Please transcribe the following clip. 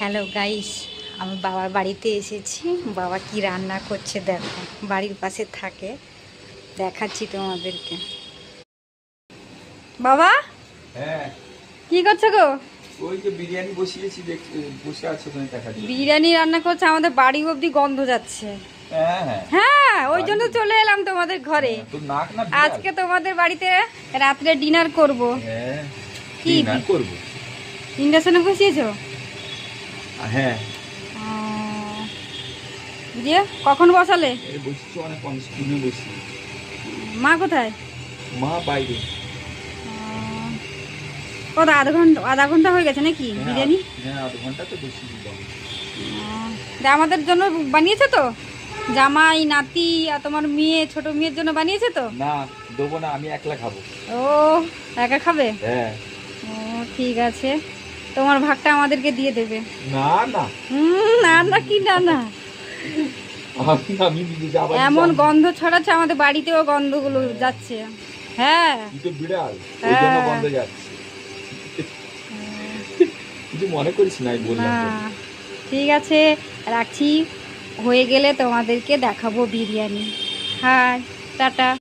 Hello guys, আমি বাবার বাড়িতে এসেছি। বাবা কি রান্না করছে দেখো, বাড়ির পাশে থাকে, দেখাচ্ছি তোমাদেরকে। বাবা, হ্যাঁ, কি করছো গো? ওই যে বিরিয়ানি বসিয়েছি, বসে আছো ওখানে দেখা যাচ্ছে। বিরিয়ানি রান্না করছে, আমাদের বাড়ি অবধি গন্ধ যাচ্ছে। হ্যাঁ হ্যাঁ, হ্যাঁ, ওই জন্য চলে এলাম তোমাদের ঘরে। তো নাক না বিড়াল। আজকে তোমাদের বাড়িতে রাত্রে ডিনার করব। হ্যাঁ, কি ডিনার করব? ইন্ডাকশনে বসিয়েছো? হ্যাঁ, দিয়ে কখন বসালে? এই বসেছি অনেক স্কুলে বসি। মা কোথায়? মা বাইরে। কত আধা ঘন্টা হয়ে গেছে নাকি বিরিয়ানি? হ্যাঁ, আধ ঘন্টা তো বেশি দিলাম। আমাদের জন্য বানিয়েছে তো? জামাই, নাতি আর তোমার মেয়ে, ছোট মেয়ের জন্য বানিয়েছে তো? না, দেবো না, আমি একলা খাবো। ও, একা খাবে? হ্যাঁ। ও ঠিক আছে, তোমার ভাগটা আমাদেরকে দিয়ে দেবে। না না, না না, কি না না, আমি নিজে যাবো। এমন গন্ধ ছড়াচ্ছে, আমাদের বাড়িতেও গন্ধগুলো যাচ্ছে। হ্যাঁ, কিন্তু বিড়াল ওই জন্য বন্ধ যাচ্ছে। কিছু মনে করিস নাই, বললাম না তো। ঠিক আছে, রাখছি। হয়ে গেলে তোমাদেরকে দেখাবো বিরিয়ানি। High, tata.